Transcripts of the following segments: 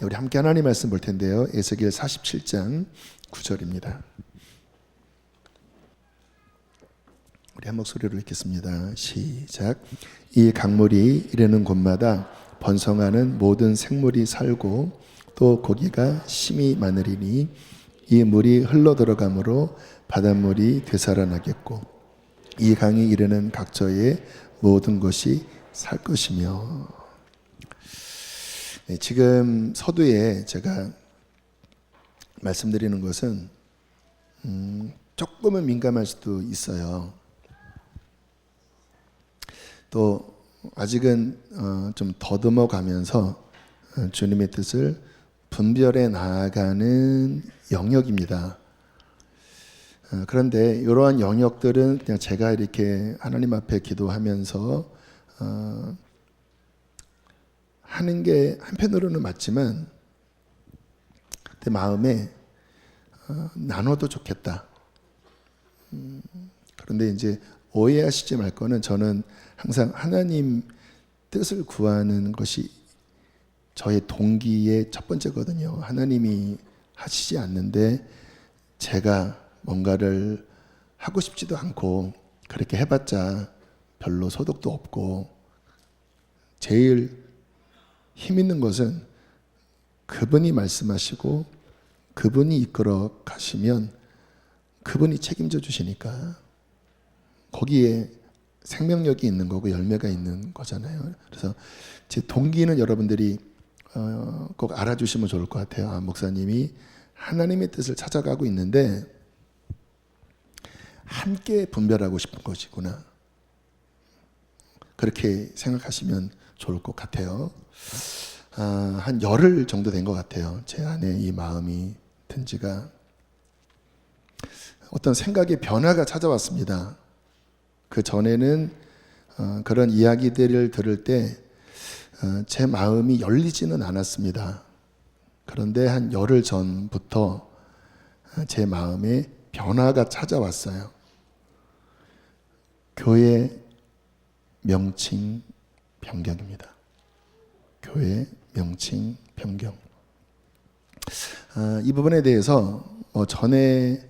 우리 함께 하나님 말씀 볼 텐데요. 에스겔 47장 9절입니다. 우리 한 목소리로 읽겠습니다. 시작. 이 강물이 이르는 곳마다 번성하는 모든 생물이 살고 또 고기가 심이 많으리니 이 물이 흘러 들어가므로 바닷물이 되살아나겠고 이 강이 이르는 각처의 모든 것이 살 것이며. 네, 지금 서두에 제가 말씀드리는 것은 조금은 민감할 수도 있어요. 또 아직은 좀 더듬어 가면서 주님의 뜻을 분별해 나아가는 영역입니다. 그런데 이러한 영역들은 그냥 제가 이렇게 하나님 앞에 기도하면서 하는 게 한편으로는 맞지만 내 마음에 나눠도 좋겠다. 그런데 이제 오해하시지 말 거는 저는 항상 하나님 뜻을 구하는 것이 저의 동기의 첫 번째거든요. 하나님이 하시지 않는데 제가 뭔가를 하고 싶지도 않고 그렇게 해봤자 별로 소득도 없고 제일 힘 있는 것은 그분이 말씀하시고 그분이 이끌어 가시면 그분이 책임져 주시니까 거기에 생명력이 있는 거고 열매가 있는 거잖아요. 그래서 제 동기는 여러분들이 꼭 알아주시면 좋을 것 같아요. 아, 목사님이 하나님의 뜻을 찾아가고 있는데 함께 분별하고 싶은 것이구나. 그렇게 생각하시면 좋을 것 같아요. 한 열흘 정도 된 것 같아요. 제 안에 이 마음이 든 지가. 어떤 생각의 변화가 찾아왔습니다. 그 전에는 그런 이야기들을 들을 때 제 마음이 열리지는 않았습니다. 그런데 한 열흘 전부터 제 마음에 변화가 찾아왔어요. 교회 명칭 변경입니다. 교회 명칭 변경. 이 부분에 대해서 전에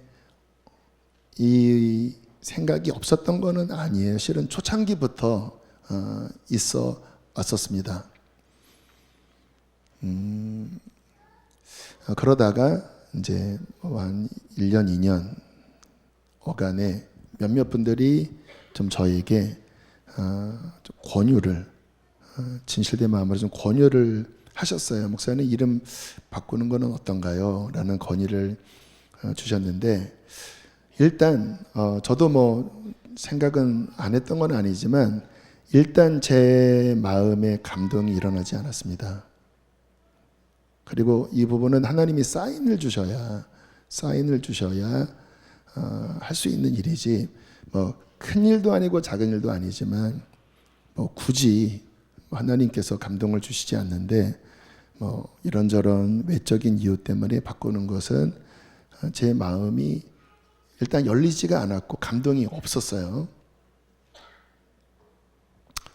이 생각이 없었던 거는 아니에요. 실은 초창기부터 있어 왔었습니다. 그러다가 이제 한 1년, 2년 어간에 몇몇 분들이 좀 저에게 좀 권유를 진실된 마음으로 좀 권유를 하셨어요. 목사님 이름 바꾸는 거는 어떤가요? 라는 건의를 주셨는데 일단 저도 뭐 생각은 안 했던 건 아니지만 일단 제 마음에 감동이 일어나지 않았습니다. 그리고 이 부분은 하나님이 사인을 주셔야 할 수 있는 일이지 뭐 큰 일도 아니고 작은 일도 아니지만 뭐 굳이 하나님께서 감동을 주시지 않는데 뭐 이런저런 외적인 이유 때문에 바꾸는 것은 제 마음이 일단 열리지가 않았고 감동이 없었어요.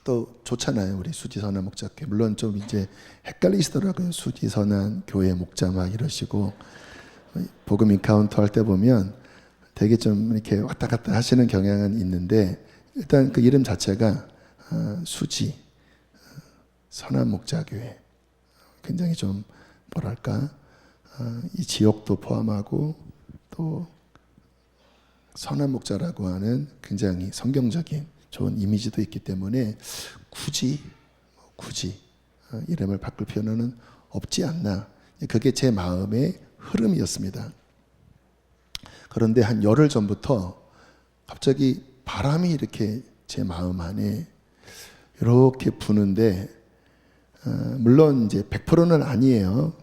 또 좋잖아요. 우리 수지선한 목자께. 물론 좀 이제 헷갈리시더라고요. 수지선한 교회 목자 막 이러시고 복음 인카운터 할 때 보면 되게 좀 이렇게 왔다 갔다 하시는 경향은 있는데 일단 그 이름 자체가 수지 선한 목자교회. 굉장히 좀 뭐랄까 이 지역도 포함하고 또 선한 목자라고 하는 굉장히 성경적인 좋은 이미지도 있기 때문에 굳이 이름을 바꿀 필요는 없지 않나. 그게 제 마음의 흐름이었습니다. 그런데 한 열흘 전부터 갑자기 바람이 이렇게 제 마음 안에 이렇게 부는데 물론 이제 100%는 아니에요.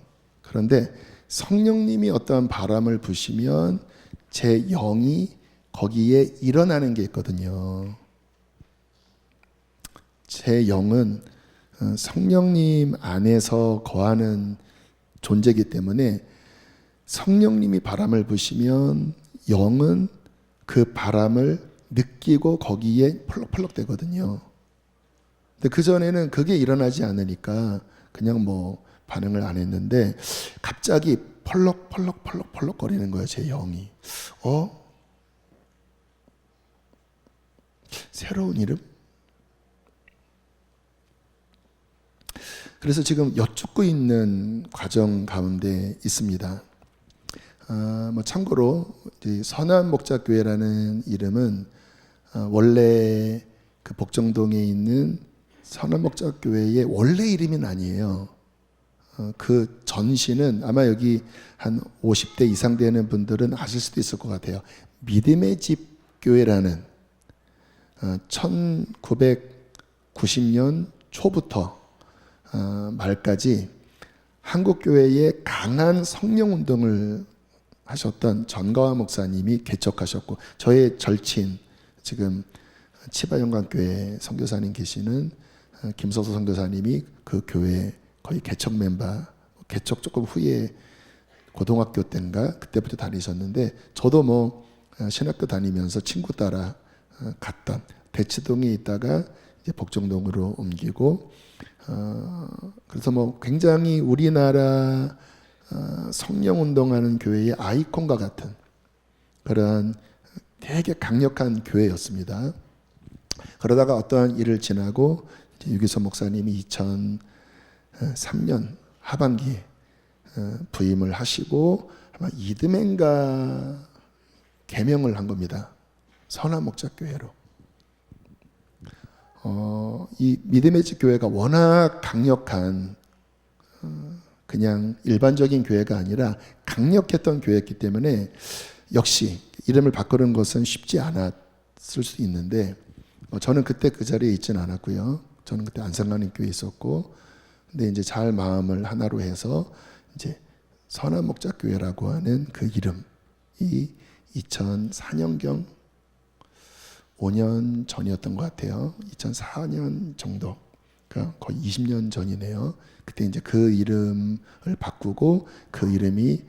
그런데 성령님이 어떠한 바람을 부시면 제 영이 거기에 일어나는 게 있거든요. 제 영은 성령님 안에서 거하는 존재이기 때문에 성령님이 바람을 부시면 영은 그 바람을 느끼고 거기에 펄럭펄럭 되거든요. 근데 그전에는 그게 일어나지 않으니까 그냥 뭐 반응을 안 했는데 갑자기 펄럭 거리는 거예요. 제 영이. 새로운 이름? 그래서 지금 여쭙고 있는 과정 가운데 있습니다. 참고로 선한 목자교회라는 이름은 원래 그 복정동에 있는 선한 목자교회의 원래 이름은 아니에요. 그 전시는 아마 여기 한 50대 이상 되는 분들은 아실 수도 있을 것 같아요. 믿음의 집 교회라는 1990년 초부터 말까지 한국 교회에 강한 성령 운동을 하셨던 전가화 목사님이 개척하셨고, 저의 절친 지금 치바영광교회 선교사님 계시는 김서수 선교사님이 그 교회 거의 개척 멤버, 개척 조금 후에 고등학교 때인가 그때부터 다니셨는데, 저도 신학교 다니면서 친구 따라 갔던, 대치동에 있다가 이제 복정동으로 옮기고, 그래서 굉장히 우리나라 성령 운동하는 교회의 아이콘과 같은 그런 되게 강력한 교회였습니다. 그러다가 어떠한 일을 지나고 유기서 목사님이 2003년 하반기에 부임을 하시고 아마 이듬해인가 개명을 한 겁니다. 선한 목자교회로. 이 믿음의 집 교회가 워낙 강력한 그냥 일반적인 교회가 아니라 강력했던 교회였기 때문에 역시 이름을 바꾸는 것은 쉽지 않았을 수 있는데, 저는 그때 그 자리에 있지는 않았고요. 저는 그때 안산강림 교회에 있었고, 근데 이제 잘 마음을 하나로 해서 이제 선한 목자교회라고 하는 그 이름이 2004년경 5년 전이었던 것 같아요. 2004년 정도, 그러니까 거의 20년 전이네요. 그때 이제 그 이름을 바꾸고 그 이름이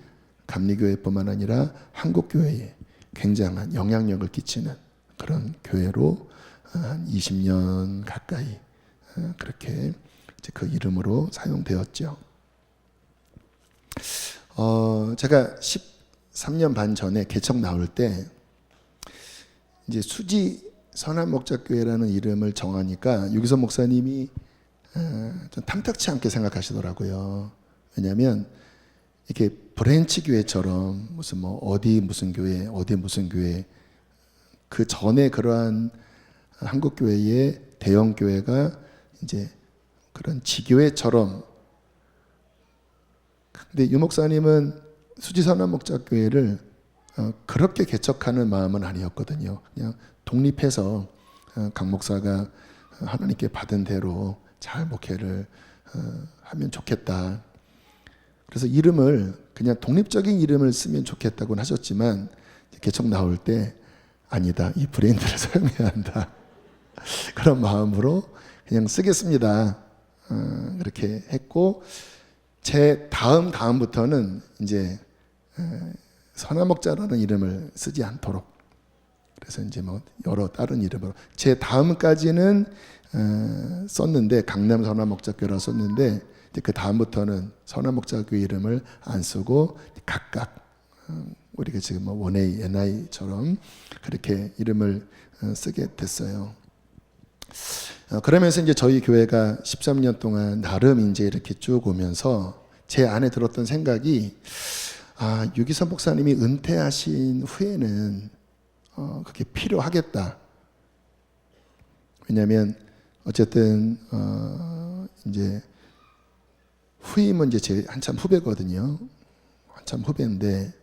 감리교회뿐만 아니라 한국교회에 굉장한 영향력을 끼치는 그런 교회로 한 20년 가까이 그렇게 이제 그 이름으로 사용되었죠. 제가 13년 반 전에 개척 나올 때 이제 수지 선한 목자교회라는 이름을 정하니까 유기선 목사님이 좀 탐탁치 않게 생각하시더라고요. 왜냐하면 이렇게 브랜치 교회처럼 무슨 어디 무슨 교회 어디 무슨 교회, 그 전에 그러한 한국 교회의 대형 교회가 이제 그런 지교회처럼, 근데 유 목사님은 수지 선한 목자교회를 그렇게 개척하는 마음은 아니었거든요. 그냥 독립해서 강 목사가 하나님께 받은 대로 잘 목회를 하면 좋겠다. 그래서 이름을 그냥 독립적인 이름을 쓰면 좋겠다고는 하셨지만 개척 나올 때 아니다, 이 브랜드를 사용해야 한다. 그런 마음으로 그냥 쓰겠습니다. 그렇게 했고, 제 다음부터는 이제 선한 목자라는 이름을 쓰지 않도록, 그래서 이제 여러 다른 이름으로 제 다음까지는 썼는데 강남 선한 목자교회라 썼는데, 이제 그 다음부터는 선한 목자교회 이름을 안 쓰고 각각 우리가 지금 원A, NI처럼 그렇게 이름을 쓰게 됐어요. 그러면서 이제 저희 교회가 13년 동안 나름 이제 이렇게 쭉 오면서 제 안에 들었던 생각이, 유기선 목사님이 은퇴하신 후에는 그게 필요하겠다. 왜냐하면 어쨌든 이제 후임은 이제 제 한참 후배거든요. 한참 후배인데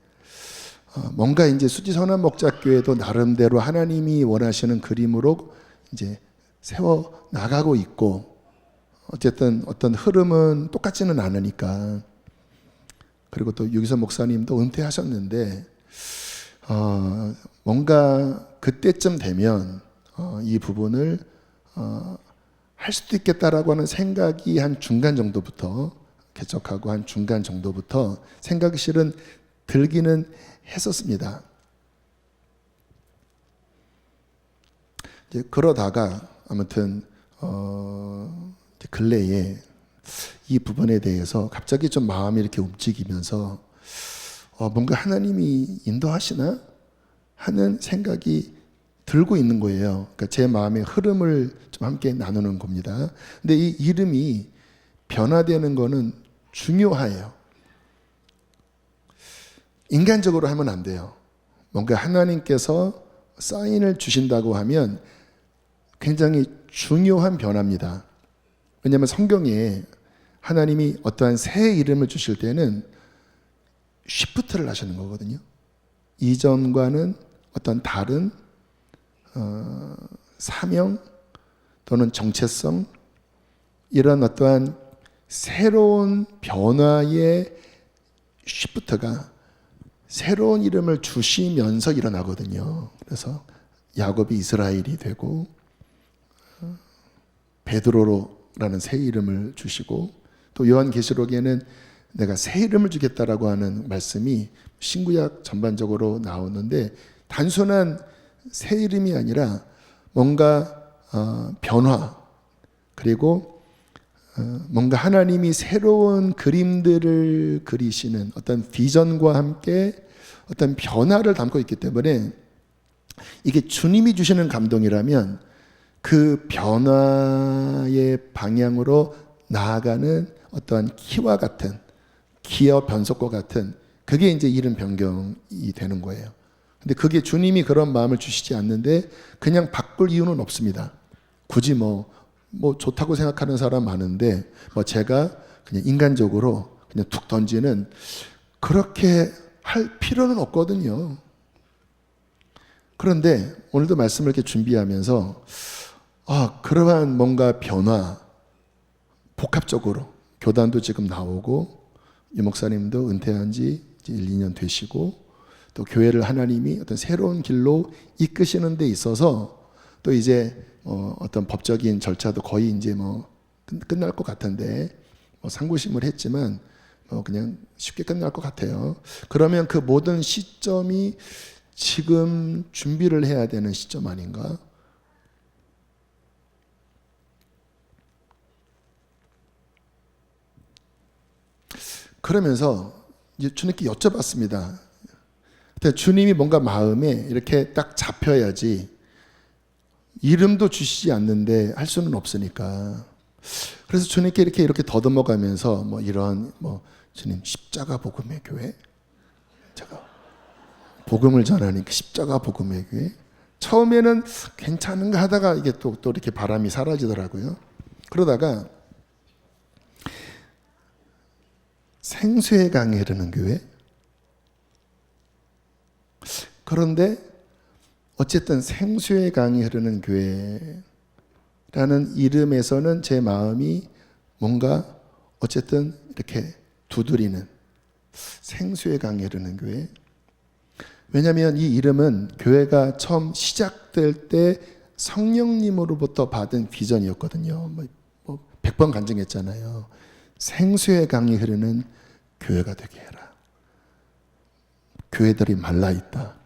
뭔가 이제 수지 선한 목자교회도 나름대로 하나님이 원하시는 그림으로 이제 세워 나가고 있고, 어쨌든 어떤 흐름은 똑같지는 않으니까. 그리고 또 유기선 목사님도 은퇴하셨는데 뭔가 그때쯤 되면 이 부분을 할 수도 있겠다라고 하는 생각이 한 중간 정도부터, 개척하고 한 중간 정도부터 생각이 실은 들기는 했었습니다. 이제 그러다가 아무튼 근래에 이 부분에 대해서 갑자기 좀 마음이 이렇게 움직이면서 뭔가 하나님이 인도하시나 하는 생각이 들고 있는 거예요. 그러니까 제 마음의 흐름을 좀 함께 나누는 겁니다. 근데 이 이름이 변화되는 거는 중요해요. 인간적으로 하면 안 돼요. 뭔가 하나님께서 사인을 주신다고 하면 굉장히 중요한 변화입니다. 왜냐하면 성경에 하나님이 어떠한 새 이름을 주실 때는 쉬프트를 하시는 거거든요. 이전과는 어떤 다른 사명 또는 정체성, 이런 어떠한 새로운 변화의 쉬프트가 새로운 이름을 주시면서 일어나거든요. 그래서 야곱이 이스라엘이 되고 베드로라는 새 이름을 주시고, 또 요한계시록에는 내가 새 이름을 주겠다라고 하는 말씀이 신구약 전반적으로 나오는데, 단순한 새 이름이 아니라 뭔가 변화, 그리고 뭔가 하나님이 새로운 그림들을 그리시는 어떤 비전과 함께 어떤 변화를 담고 있기 때문에, 이게 주님이 주시는 감동이라면 그 변화의 방향으로 나아가는 어떠한 키와 같은, 기어 변속과 같은, 그게 이제 이름 변경이 되는 거예요. 근데 그게 주님이 그런 마음을 주시지 않는데 그냥 바꿀 이유는 없습니다. 굳이 뭐 좋다고 생각하는 사람 많은데, 제가 그냥 인간적으로 그냥 툭 던지는, 그렇게 할 필요는 없거든요. 그런데 오늘도 말씀을 이렇게 준비하면서 그러한 뭔가 변화, 복합적으로 교단도 지금 나오고, 유 목사님도 은퇴한 지 이제 1, 2년 되시고, 또 교회를 하나님이 어떤 새로운 길로 이끄시는 데 있어서 또 이제 어떤 법적인 절차도 거의 이제 끝날 것 같은데, 상고심을 했지만 그냥 쉽게 끝날 것 같아요. 그러면 그 모든 시점이 지금 준비를 해야 되는 시점 아닌가? 그러면서 이제 주님께 여쭤봤습니다. 근데 주님이 뭔가 마음에 이렇게 딱 잡혀야지, 이름도 주시지 않는데 할 수는 없으니까. 그래서 주님께 이렇게 더듬어가면서 이런 주님, 십자가 복음의 교회, 제가 복음을 전하니까 십자가 복음의 교회, 처음에는 괜찮은가 하다가 이게 또 이렇게 바람이 사라지더라고요. 그러다가 생수의 강이 흐르는 교회. 그런데 어쨌든 생수의 강이 흐르는 교회라는 이름에서는 제 마음이 뭔가 어쨌든 이렇게 두드리는, 생수의 강이 흐르는 교회. 왜냐하면 이 이름은 교회가 처음 시작될 때 성령님으로부터 받은 비전이었거든요. 100번 간증했잖아요. 생수의 강이 흐르는 교회가 되게 해라. 교회들이 말라있다.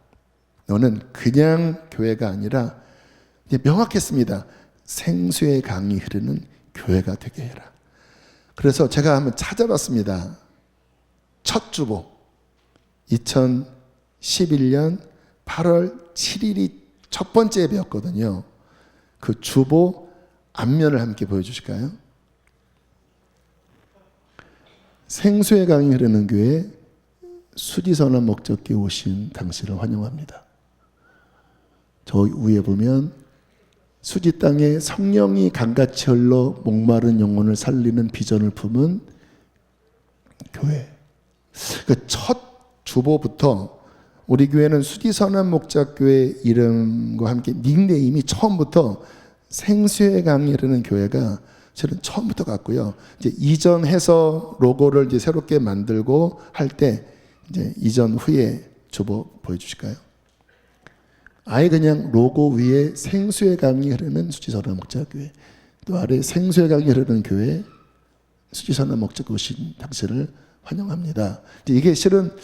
너는 그냥 교회가 아니라, 이제 명확했습니다. 생수의 강이 흐르는 교회가 되게 해라. 그래서 제가 한번 찾아봤습니다. 첫 주보 2011년 8월 7일이 첫 번째 예배였거든요. 그 주보 앞면을 함께 보여주실까요? 생수의 강이 흐르는 교회, 수지선한 목적기에 오신 당신을 환영합니다. 저 위에 보면 수지 땅에 성령이 강같이 흘러 목마른 영혼을 살리는 비전을 품은 교회. 그러니까 첫 주보부터 우리 교회는 수지선한 목적교회 이름과 함께 닉네임이 처음부터 생수의 강이 흐르는 교회가 저는 처음부터 갔고요. 이제 이전해서 로고를 이제 새롭게 만들고 할 때 이제 이전 후에 주보 보여주실까요? 아예 그냥 로고 위에 생수의 강이 흐르는 수지선한 목자교회, 또 아래 생수의 강이 흐르는 교회, 수지선한 목자교회 오신 당신을 환영합니다. 이게 실은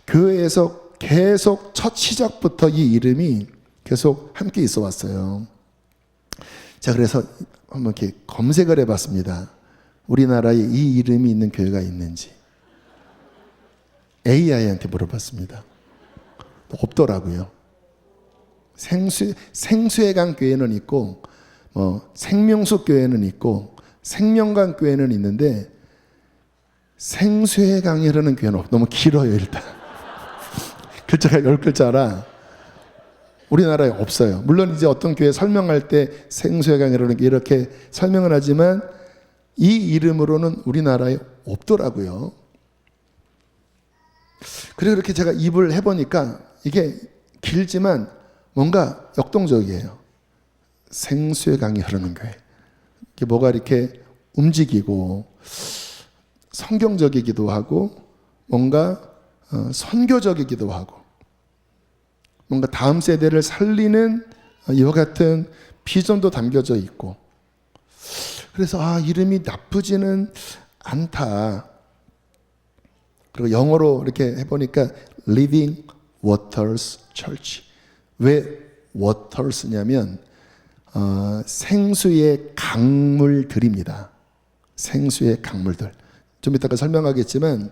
교회에서 계속 첫 시작부터 이 이름이 계속 함께 있어 왔어요. 자, 그래서 한번 이렇게 검색을 해봤습니다. 우리나라에 이 이름이 있는 교회가 있는지 AI한테 물어봤습니다. 없더라고요. 생수의 강 교회는 있고 생명수 교회는 있고 생명강 교회는 있는데 생수의 강이 흐르는 교회는 너무 길어요. 일단 글자가 10글자라 우리나라에 없어요. 물론 이제 어떤 교회 설명할 때 생수의 강이 흐르는 게 이렇게 설명을 하지만 이 이름으로는 우리나라에 없더라고요. 그래서 이렇게 제가 입을 해보니까 이게 길지만 뭔가 역동적이에요. 생수의 강이 흐르는 교회. 이게 뭐가 이렇게 움직이고 성경적이기도 하고 뭔가 선교적이기도 하고 뭔가 다음 세대를 살리는 이와 같은 비전도 담겨져 있고 그래서 이름이 나쁘지는 않다. 그리고 영어로 이렇게 해보니까 Living Waters Church. 왜 waters냐면 생수의 강물들입니다. 생수의 강물들. 좀 이따가 설명하겠지만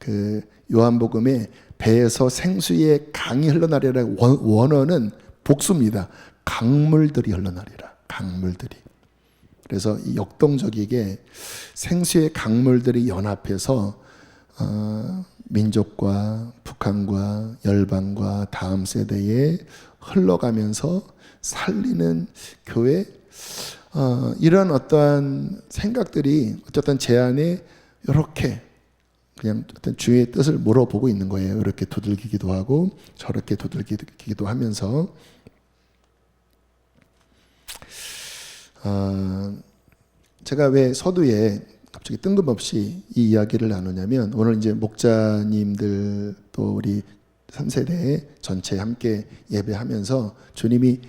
그 요한복음에 배에서 생수의 강이 흘러나리라는 원어는 복수입니다. 강물들이 흘러나리라. 강물들이. 그래서 이 역동적이게 생수의 강물들이 연합해서 민족과 북한과 열방과 다음 세대에 흘러가면서 살리는 교회 이런 어떠한 생각들이 어쨌든 제 안에 이렇게 그냥 어떤 주의 뜻을 물어보고 있는 거예요. 이렇게 두들기기도 하고 저렇게 두들기기도 하면서 제가 왜 서두에 갑자기 뜬금없이 이 이야기를 나누냐면 오늘 이제 목자님들 또 우리 3세대 전체 함께 예배하면서 주님이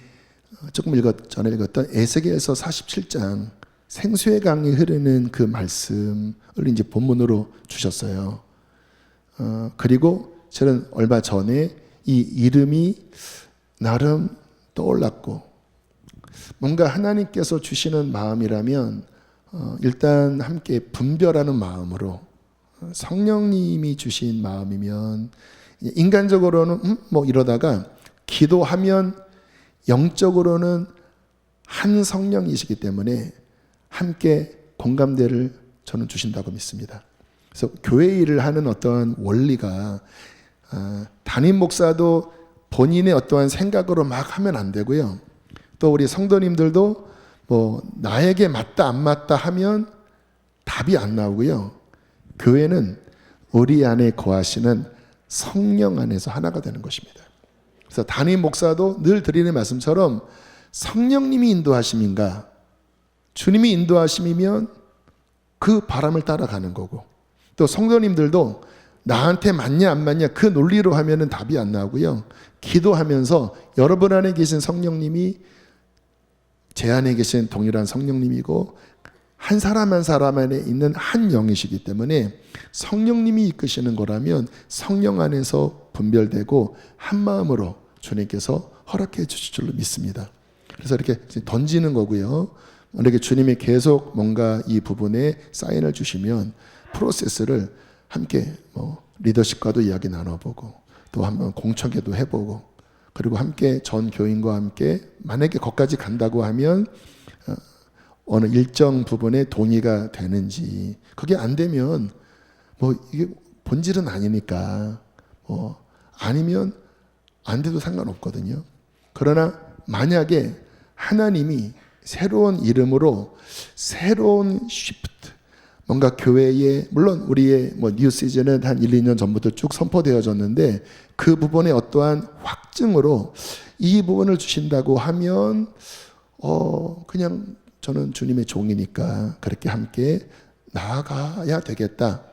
조금 전에 읽었던 에스겔서 47장 생수의 강이 흐르는 그 말씀을 이제 본문으로 주셨어요. 그리고 저는 얼마 전에 이 이름이 나름 떠올랐고 뭔가 하나님께서 주시는 마음이라면 일단 함께 분별하는 마음으로 성령님이 주신 마음이면 인간적으로는 뭐 이러다가 기도하면 영적으로는 한 성령이시기 때문에 함께 공감대를 저는 주신다고 믿습니다. 그래서 교회 일을 하는 어떠한 원리가 담임 목사도 본인의 어떠한 생각으로 막 하면 안 되고요. 또 우리 성도님들도 뭐 나에게 맞다 안 맞다 하면 답이 안 나오고요. 교회는 우리 안에 거하시는 성령 안에서 하나가 되는 것입니다. 그래서 담임 목사도 늘 드리는 말씀처럼 성령님이 인도하심인가 주님이 인도하심이면 그 바람을 따라가는 거고 또 성도님들도 나한테 맞냐 안 맞냐 그 논리로 하면은 답이 안 나오고요. 기도하면서 여러분 안에 계신 성령님이 제 안에 계신 동일한 성령님이고 한 사람 한 사람 안에 있는 한 영이시기 때문에 성령님이 이끄시는 거라면 성령 안에서 분별되고 한 마음으로 주님께서 허락해 주실 줄로 믿습니다. 그래서 이렇게 던지는 거고요. 이렇게 주님이 계속 뭔가 이 부분에 사인을 주시면 프로세스를 함께 리더십과도 이야기 나눠보고 또 한번 공청회도 해보고 그리고 함께 전 교인과 함께 만약에 거기까지 간다고 하면 어느 일정 부분에 동의가 되는지 그게 안 되면 이게 본질은 아니니까 아니면 안 돼도 상관없거든요. 그러나 만약에 하나님이 새로운 이름으로 새로운 시프트 뭔가 교회에 물론 우리의 뉴 시즌은 한 1, 2년 전부터 쭉 선포되어졌는데 그 부분의 어떠한 확증으로 이 부분을 주신다고 하면 그냥 저는 주님의 종이니까 그렇게 함께 나아가야 되겠다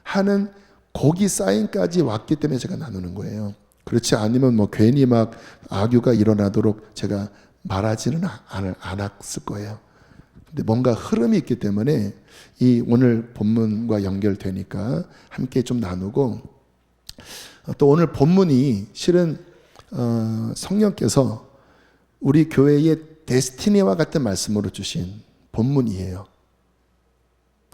하는 거기 사인까지 왔기 때문에 제가 나누는 거예요. 그렇지 않으면 괜히 막 악유가 일어나도록 제가 말하지는 않았을 거예요. 근데 뭔가 흐름이 있기 때문에 이 오늘 본문과 연결되니까 함께 좀 나누고 또 오늘 본문이 실은 성령께서 우리 교회의 데스티니와 같은 말씀으로 주신 본문이에요.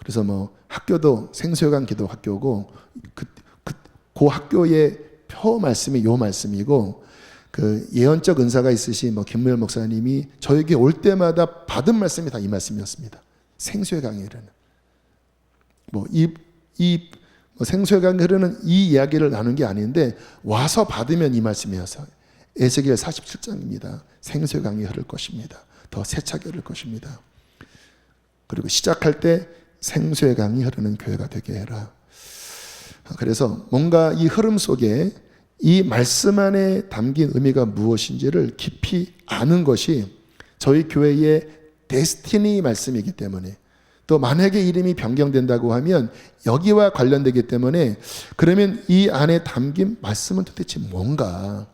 그래서 뭐 학교도 생수요강 기도 학교고 그 학교의 표 말씀이 요 말씀이고, 그 예언적 은사가 있으신 뭐 김무열 목사님이 저에게 올 때마다 받은 말씀이 다 이 말씀이었습니다. 생수의 강이 흐르는 뭐 생수의 강이 흐르는 이 이야기를 나눈 게 아닌데 와서 받으면 이 말씀이어서 에스겔 47장입니다. 생수의 강이 흐를 것입니다. 더 세차게 흐를 것입니다. 그리고 시작할 때 생수의 강이 흐르는 교회가 되게 해라. 그래서 뭔가 이 흐름 속에 이 말씀 안에 담긴 의미가 무엇인지를 깊이 아는 것이 저희 교회의 데스티니 말씀이기 때문에, 또 만약에 이름이 변경된다고 하면 여기와 관련되기 때문에, 그러면 이 안에 담긴 말씀은 도대체 뭔가,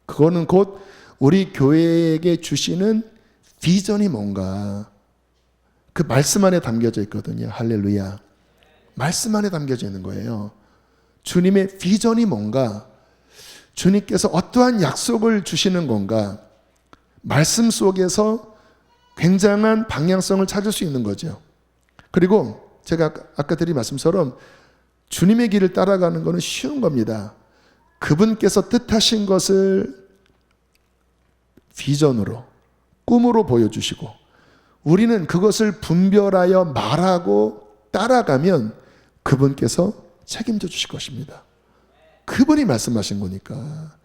그거는 곧 우리 교회에게 주시는 비전이 뭔가, 그 말씀 안에 담겨져 있거든요. 할렐루야. 말씀 안에 담겨져 있는 거예요. 주님의 비전이 뭔가, 주님께서 어떠한 약속을 주시는 건가, 말씀 속에서 굉장한 방향성을 찾을 수 있는 거죠. 그리고 제가 아까 드린 말씀처럼 주님의 길을 따라가는 것은 쉬운 겁니다. 그분께서 뜻하신 것을 비전으로, 꿈으로 보여주시고 우리는 그것을 분별하여 말하고 따라가면 그분께서 책임져 주실 것입니다. 그분이 말씀하신 거니까.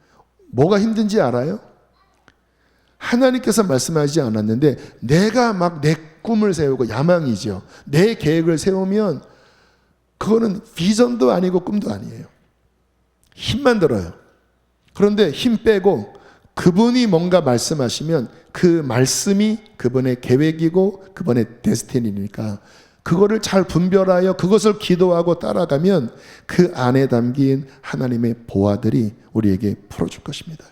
뭐가 힘든지 알아요? 하나님께서 말씀하지 않았는데 내가 막 내 꿈을 세우고, 야망이죠, 내 계획을 세우면 그거는 비전도 아니고 꿈도 아니에요. 힘만 들어요. 그런데 힘 빼고 그분이 뭔가 말씀하시면 그 말씀이 그분의 계획이고 그분의 데스티니니까 그거를 잘 분별하여 그것을 기도하고 따라가면 그 안에 담긴 하나님의 보화들이 우리에게 풀어줄 것입니다.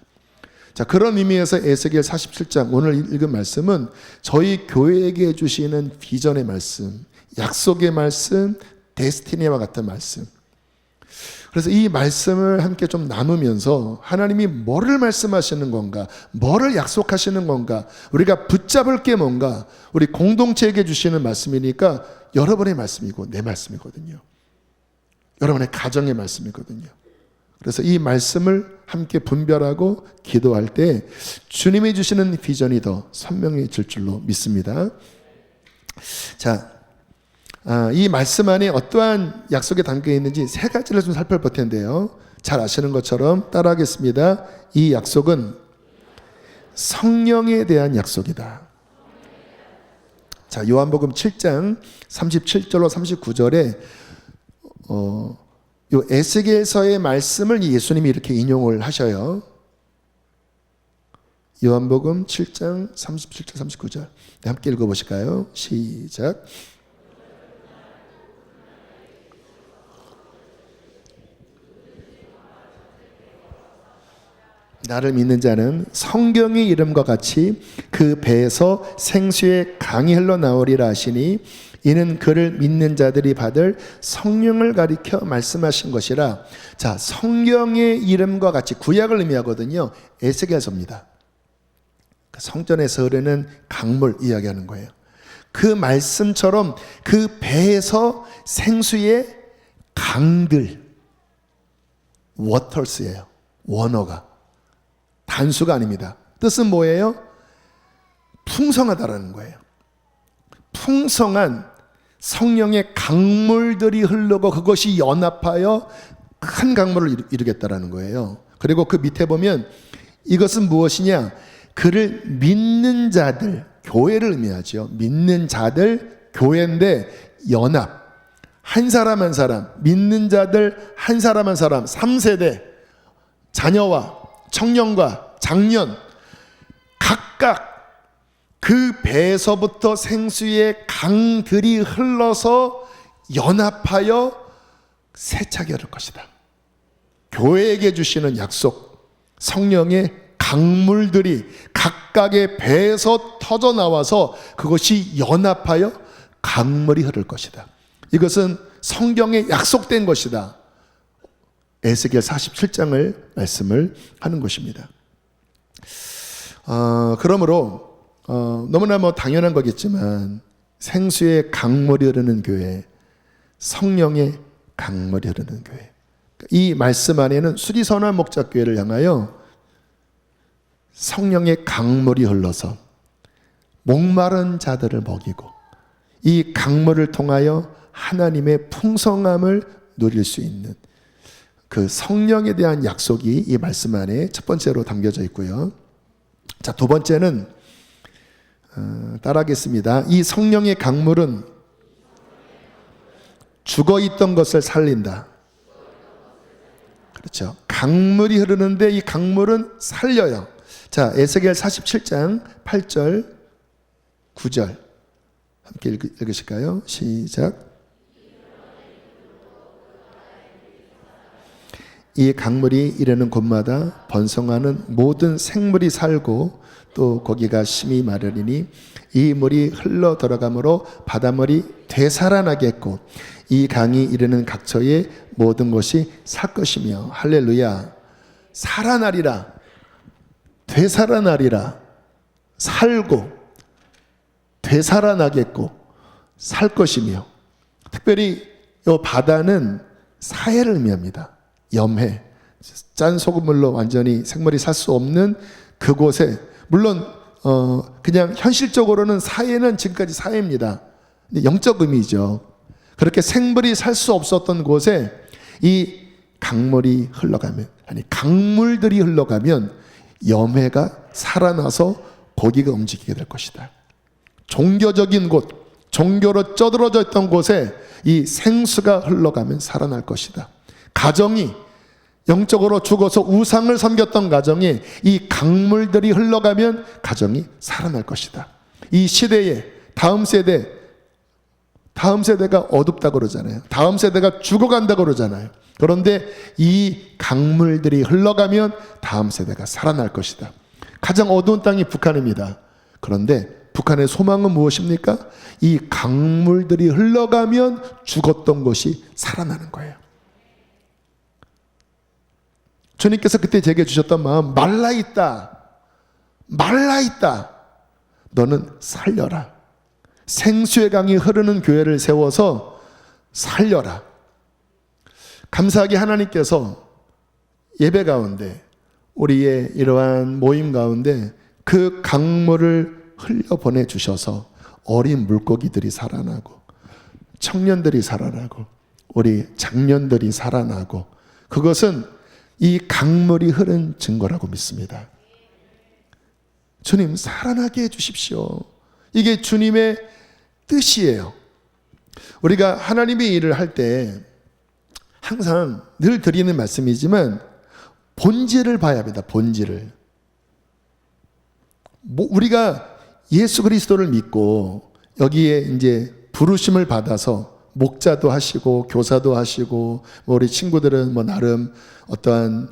자, 그런 의미에서 에스겔 47장 오늘 읽은 말씀은 저희 교회에게 주시는 비전의 말씀, 약속의 말씀, 데스티니와 같은 말씀. 그래서 이 말씀을 함께 좀 나누면서 하나님이 뭐를 말씀하시는 건가, 뭐를 약속하시는 건가, 우리가 붙잡을 게 뭔가, 우리 공동체에게 주시는 말씀이니까 여러분의 말씀이고 내 말씀이거든요. 여러분의 가정의 말씀이거든요. 그래서 이 말씀을 함께 분별하고 기도할 때 주님이 주시는 비전이 더 선명해질 줄로 믿습니다. 자, 이 말씀 안에 어떠한 약속이 담겨 있는지 세 가지를 좀 살펴볼 텐데요. 잘 아시는 것처럼 따라하겠습니다. 이 약속은 성령에 대한 약속이다. 자, 요한복음 7장 37절로 39절에 요 에스겔서의 말씀을 예수님이 이렇게 인용을 하셔요. 요한복음 7장 37절 39절. 네, 함께 읽어보실까요? 시작. 나를 믿는 자는 성경의 이름과 같이 그 배에서 생수의 강이 흘러나오리라 하시니 이는 그를 믿는 자들이 받을 성령을 가리켜 말씀하신 것이라. 자, 성경의 이름과 같이, 구약을 의미하거든요. 에스겔서입니다. 성전에서 흐르는 강물 이야기하는 거예요. 그 말씀처럼 그 배에서 생수의 강들, 워터스예요. 원어가 단수가 아닙니다. 뜻은 뭐예요? 풍성하다라는 거예요. 풍성한 성령의 강물들이 흐르고 그것이 연합하여 큰 강물을 이루겠다라는 거예요. 그리고 그 밑에 보면 이것은 무엇이냐? 그를 믿는 자들, 교회를 의미하죠. 믿는 자들, 교회인데 연합. 한 사람 한 사람, 믿는 자들 한 사람 한 사람, 3세대, 자녀와 청년과 장년, 각각 그 배에서부터 생수의 강들이 흘러서 연합하여 세차게 할 것이다. 교회에게 주시는 약속, 성령의 강물들이 각각의 배에서 터져 나와서 그것이 연합하여 강물이 흐를 것이다. 이것은 성경에 약속된 것이다. 에스겔 47장을 말씀을 하는 것입니다. 그러므로 너무나 당연한 거겠지만 생수의 강물이 흐르는 교회, 성령의 강물이 흐르는 교회. 이 말씀 안에는 수지선한 목자교회를 향하여 성령의 강물이 흘러서 목마른 자들을 먹이고 이 강물을 통하여 하나님의 풍성함을 누릴 수 있는 그 성령에 대한 약속이 이 말씀 안에 첫 번째로 담겨져 있고요. 자, 두 번째는 따라하겠습니다. 이 성령의 강물은 죽어있던 것을 살린다. 그렇죠. 강물이 흐르는데 이 강물은 살려요. 자, 에스겔 47장 8절 9절 함께 읽으실까요? 시작. 이 강물이 이르는 곳마다 번성하는 모든 생물이 살고 또 거기가 심히 마르리니 이 물이 흘러 들어가므로 바닷물이 되살아나겠고 이 강이 이르는 각처의 모든 곳이 살 것이며 할렐루야. 살아나리라. 되살아나리라. 살고 되살아나겠고 살 것이며, 특별히 이 바다는 사해를 의미합니다. 염해, 짠 소금물로 완전히 생물이 살 수 없는 그곳에, 물론 그냥 현실적으로는 사해는 지금까지 사해입니다. 근데 영적 의미죠. 그렇게 생물이 살 수 없었던 곳에 이 강물이 흘러가면, 아니 강물들이 흘러가면 염해가 살아나서 고기가 움직이게 될 것이다. 종교적인 곳, 종교로 쩌들어져 있던 곳에 이 생수가 흘러가면 살아날 것이다. 가정이 영적으로 죽어서 우상을 섬겼던 가정에 이 강물들이 흘러가면 가정이 살아날 것이다. 이 시대에 다음 세대가 어둡다고 그러잖아요. 다음 세대가 죽어간다고 그러잖아요. 그런데 이 강물들이 흘러가면 다음 세대가 살아날 것이다. 가장 어두운 땅이 북한입니다. 그런데 북한의 소망은 무엇입니까? 이 강물들이 흘러가면 죽었던 것이 살아나는 거예요. 주님께서 그때 제게 주셨던 마음, 말라있다. 말라있다. 너는 살려라. 생수의 강이 흐르는 교회를 세워서 살려라. 감사하게 하나님께서 예배 가운데, 우리의 이러한 모임 가운데 그 강물을 흘려 보내주셔서 어린 물고기들이 살아나고 청년들이 살아나고 우리 장년들이 살아나고, 그것은 이 강물이 흐른 증거라고 믿습니다. 주님 살아나게 해주십시오. 이게 주님의 뜻이에요. 우리가 하나님의 일을 할 때 항상 늘 드리는 말씀이지만 본질을 봐야 합니다. 본질을. 우리가 예수 그리스도를 믿고 여기에 이제 부르심을 받아서 목자도 하시고 교사도 하시고, 우리 친구들은 나름 어떠한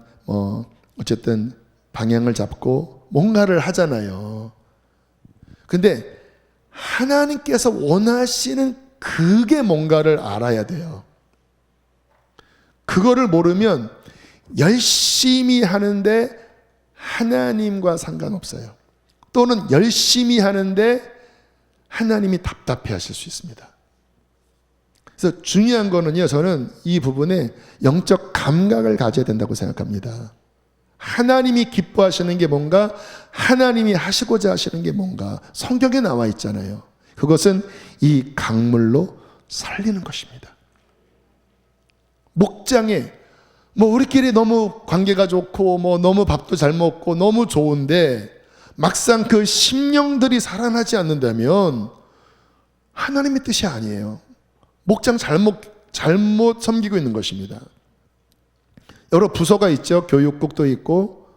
어쨌든 방향을 잡고 뭔가를 하잖아요. 근데 하나님께서 원하시는 그게 뭔가를 알아야 돼요. 그거를 모르면 열심히 하는데 하나님과 상관없어요. 또는 열심히 하는데 하나님이 답답해 하실 수 있습니다. 그래서 중요한 거는요, 저는 이 부분에 영적 감각을 가져야 된다고 생각합니다. 하나님이 기뻐하시는 게 뭔가, 하나님이 하시고자 하시는 게 뭔가 성경에 나와 있잖아요. 그것은 이 강물로 살리는 것입니다. 목장에 우리끼리 너무 관계가 좋고 너무 밥도 잘 먹고 너무 좋은데 막상 그 심령들이 살아나지 않는다면 하나님의 뜻이 아니에요. 목장 잘못 섬기고 있는 것입니다. 여러 부서가 있죠. 교육국도 있고.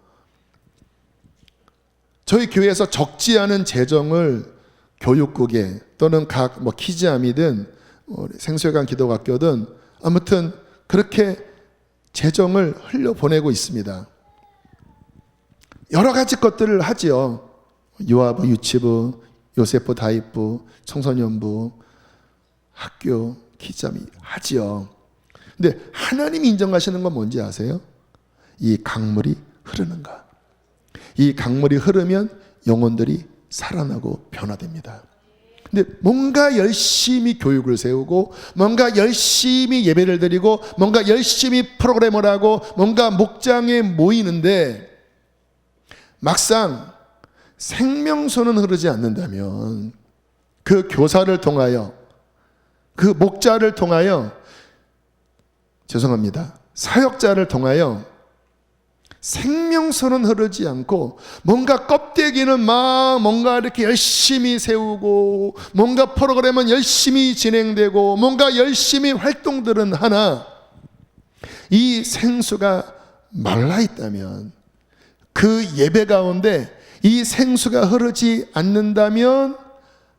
저희 교회에서 적지 않은 재정을 교육국에, 또는 각 키즈아미든 생수회관 기도학교든 아무튼 그렇게 재정을 흘려보내고 있습니다. 여러 가지 것들을 하지요. 유아부, 유치부, 요셉부, 다윗부, 청소년부, 학교, 키즈아미 하지요. 근데 하나님이 인정하시는 건 뭔지 아세요? 이 강물이 흐르는가. 이 강물이 흐르면 영혼들이 살아나고 변화됩니다. 근데 뭔가 열심히 교육을 세우고 뭔가 열심히 예배를 드리고 뭔가 열심히 프로그램을 하고 뭔가 목장에 모이는데 막상 생명수는 흐르지 않는다면 그 교사를 통하여 그 목자를 통하여 죄송합니다. 사역자를 통하여 생명수는 흐르지 않고 뭔가 껍데기는 막 뭔가 이렇게 열심히 세우고 뭔가 프로그램은 열심히 진행되고 뭔가 열심히 활동들은 하나 이 생수가 말라 있다면 그 예배 가운데 이 생수가 흐르지 않는다면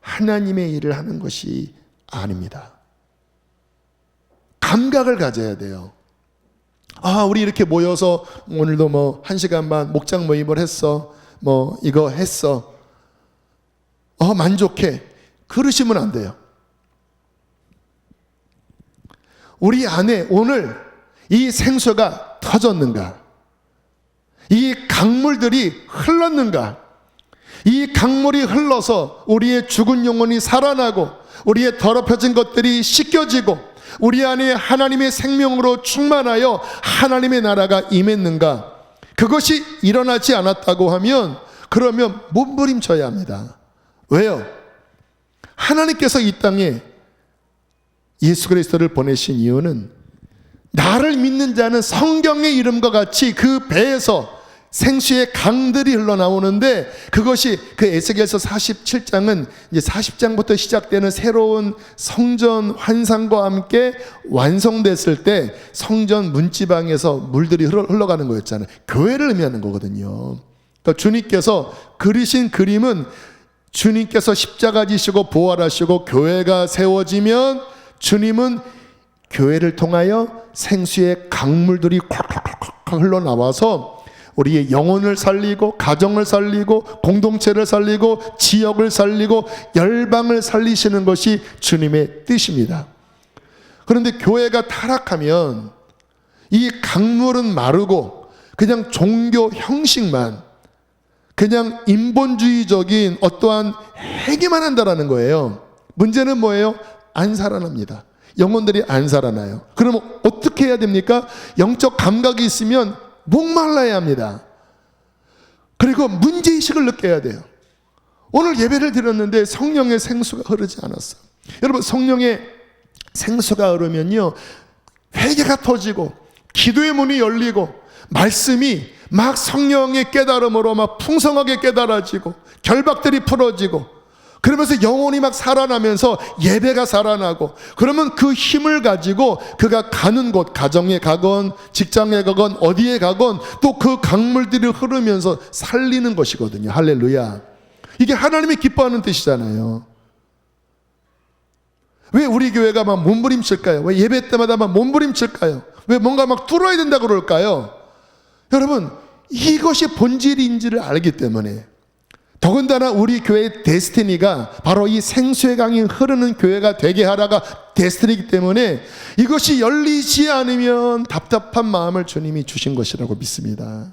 하나님의 일을 하는 것이 아닙니다. 감각을 가져야 돼요. 우리 이렇게 모여서 오늘도 뭐 1시간 반 목장 모임을 했어. 뭐 이거 했어. 만족해. 그러시면 안 돼요. 우리 안에 오늘 이 생수가 터졌는가? 이 강물들이 흘렀는가? 이 강물이 흘러서 우리의 죽은 영혼이 살아나고 우리의 더럽혀진 것들이 씻겨지고 우리 안에 하나님의 생명으로 충만하여 하나님의 나라가 임했는가? 그것이 일어나지 않았다고 하면 그러면 몸부림쳐야 합니다. 왜요? 하나님께서 이 땅에 예수 그리스도를 보내신 이유는 나를 믿는 자는 성경의 이름과 같이 그 배에서 생수의 강들이 흘러나오는데 그것이 그 에스겔서 47장은 이제 40장부터 시작되는 새로운 성전 환상과 함께 완성됐을 때 성전 문지방에서 물들이 흘러가는 거였잖아요. 교회를 의미하는 거거든요. 그러니까 주님께서 그리신 그림은 주님께서 십자가 지시고 부활하시고 교회가 세워지면 주님은 교회를 통하여 생수의 강물들이 콱콱콱 흘러나와서 우리의 영혼을 살리고 가정을 살리고 공동체를 살리고 지역을 살리고 열방을 살리시는 것이 주님의 뜻입니다. 그런데 교회가 타락하면 이 강물은 마르고 그냥 종교 형식만 그냥 인본주의적인 어떠한 행위만 한다라는 거예요. 문제는 뭐예요? 안 살아납니다. 영혼들이 안 살아나요. 그러면 어떻게 해야 됩니까? 영적 감각이 있으면 목말라야 합니다. 그리고 문제의식을 느껴야 돼요. 오늘 예배를 드렸는데 성령의 생수가 흐르지 않았어요. 여러분 성령의 생수가 흐르면요 회개가 터지고 기도의 문이 열리고 말씀이 막 성령의 깨달음으로 막 풍성하게 깨달아지고 결박들이 풀어지고 그러면서 영혼이 막 살아나면서 예배가 살아나고 그러면 그 힘을 가지고 그가 가는 곳 가정에 가건 직장에 가건 어디에 가건 또 그 강물들이 흐르면서 살리는 것이거든요. 할렐루야. 이게 하나님이 기뻐하는 뜻이잖아요. 왜 우리 교회가 막 몸부림칠까요? 왜 예배 때마다 막 몸부림칠까요? 왜 뭔가 막 뚫어야 된다 그럴까요? 여러분 이것이 본질인지를 알기 때문에 더군다나 우리 교회의 데스티니가 바로 이 생수의 강이 흐르는 교회가 되게 하라가 데스티니이기 때문에 이것이 열리지 않으면 답답한 마음을 주님이 주신 것이라고 믿습니다.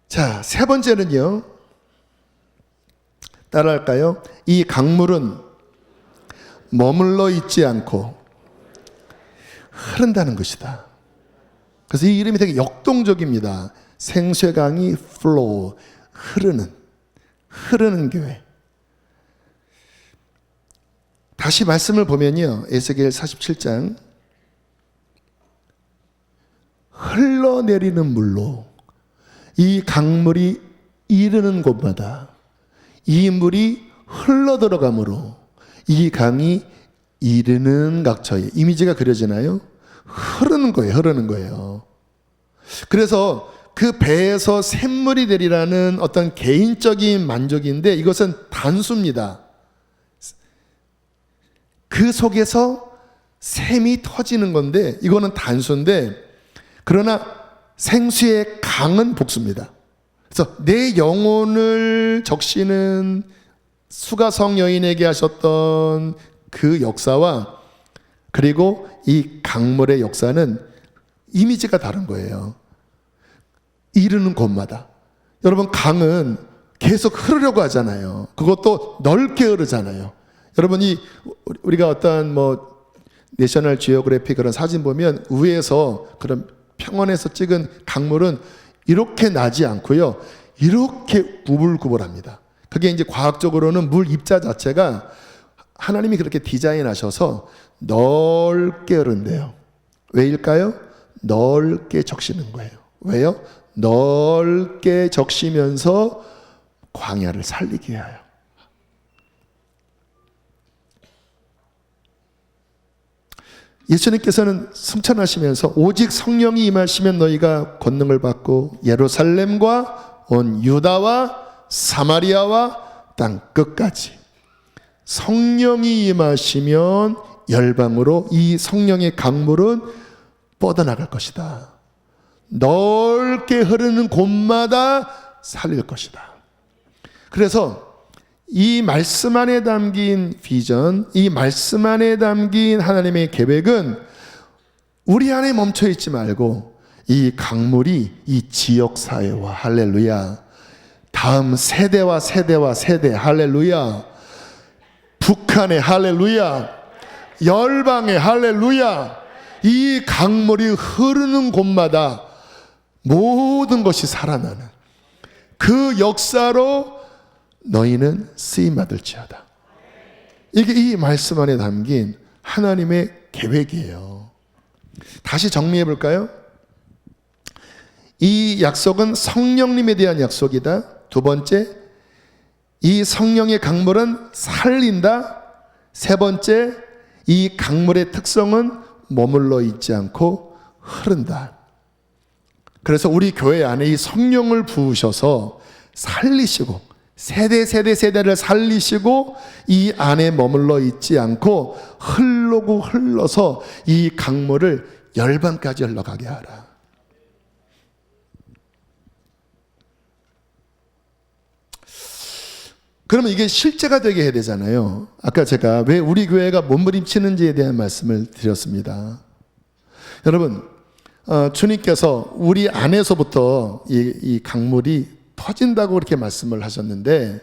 자, 세 번째는요. 따라할까요? 이 강물은 머물러 있지 않고 흐른다는 것이다. 그래서 이 이름이 되게 역동적입니다. 생수의 강이 flow, 흐르는 교회. 다시 말씀을 보면요. 에스겔 47장 흘러내리는 물로 이 강물이 이르는 곳마다 이 물이 흘러들어가므로 이 강이 이르는 각처에 이미지가 그려지나요? 흐르는 거예요. 그래서 그 배에서 샘물이 되리라는 어떤 개인적인 만족인데 이것은 단수입니다. 그 속에서 샘이 터지는 건데 이거는 단수인데 그러나 생수의 강은 복수입니다. 그래서 내 영혼을 적시는 수가성 여인에게 하셨던 그 역사와 그리고 이 강물의 역사는 이미지가 다른 거예요. 이르는 곳마다. 여러분, 강은 계속 흐르려고 하잖아요. 그것도 넓게 흐르잖아요. 여러분이 우리가 어떤 내셔널 지오그래피 그런 사진 보면 위에서 그런 평원에서 찍은 강물은 이렇게 나지 않고요, 이렇게 구불구불합니다. 그게 이제 과학적으로는 물 입자 자체가 하나님이 그렇게 디자인하셔서 넓게 흐른대요. 왜일까요? 넓게 적시는 거예요. 왜요? 넓게 적시면서 광야를 살리게 위하여. 예수님께서는 승천하시면서 오직 성령이 임하시면 너희가 권능을 받고 예루살렘과 온 유다와 사마리아와 땅 끝까지, 성령이 임하시면 열방으로 이 성령의 강물은 뻗어나갈 것이다. 넓게 흐르는 곳마다 살릴 것이다. 그래서 이 말씀 안에 담긴 비전, 이 말씀 안에 담긴 하나님의 계획은 우리 안에 멈춰 있지 말고 이 강물이 이 지역사회와, 할렐루야, 다음 세대와 세대와 세대, 할렐루야, 북한의 할렐루야, 열방의 할렐루야, 이 강물이 흐르는 곳마다 모든 것이 살아나는 그 역사로 너희는 쓰임받을지어다. 이게 이 말씀 안에 담긴 하나님의 계획이에요. 다시 정리해 볼까요? 이 약속은 성령님에 대한 약속이다. 두 번째, 이 성령의 강물은 살린다. 세 번째, 이 강물의 특성은 머물러 있지 않고 흐른다. 그래서 우리 교회 안에 이 성령을 부으셔서 살리시고 세대를 살리시고 이 안에 머물러 있지 않고 흘러서 이 강물을 열방까지 흘러가게 하라. 그러면 이게 실제가 되게 해야 되잖아요. 아까 제가 왜 우리 교회가 몸부림치는지에 대한 말씀을 드렸습니다. 여러분, 주님께서 우리 안에서부터 이 강물이 터진다고 그렇게 말씀을 하셨는데,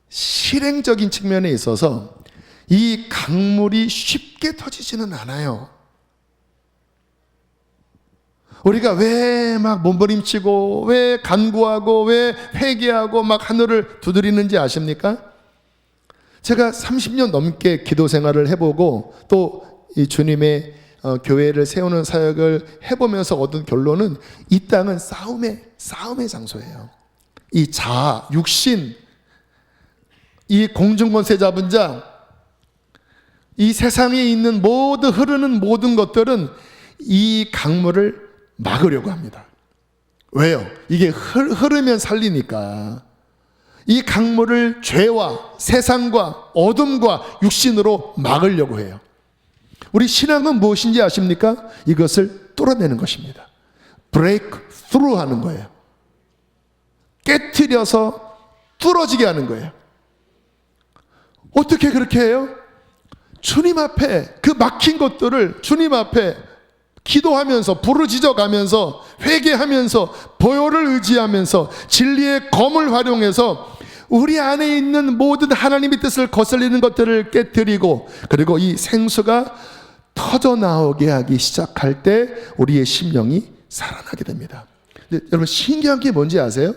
실행적인 측면에 있어서 이 강물이 쉽게 터지지는 않아요. 우리가 왜 막 몸부림치고 왜 간구하고 왜 회개하고 막 하늘을 두드리는지 아십니까? 제가 30년 넘게 기도 생활을 해보고 또 이 주님의 교회를 세우는 사역을 해보면서 얻은 결론은 이 땅은 싸움의 장소예요. 이 자아, 육신, 이 공중권세 잡은 자, 이 세상에 있는 흐르는 모든 것들은 이 강물을 막으려고 합니다. 왜요? 이게 흐르면 살리니까. 이 강물을 죄와 세상과 어둠과 육신으로 막으려고 해요. 우리 신앙은 무엇인지 아십니까? 이것을 뚫어내는 것입니다. break through 하는 거예요. 깨트려서 뚫어지게 하는 거예요. 어떻게 그렇게 해요? 주님 앞에 그 막힌 것들을 주님 앞에 기도하면서 부르짖어 가면서 회개하면서 보혈을 의지하면서 진리의 검을 활용해서 우리 안에 있는 모든 하나님의 뜻을 거슬리는 것들을 깨뜨리고, 그리고 이 생수가 터져 나오게 하기 시작할 때 우리의 심령이 살아나게 됩니다. 근데 여러분, 신기한 게 뭔지 아세요?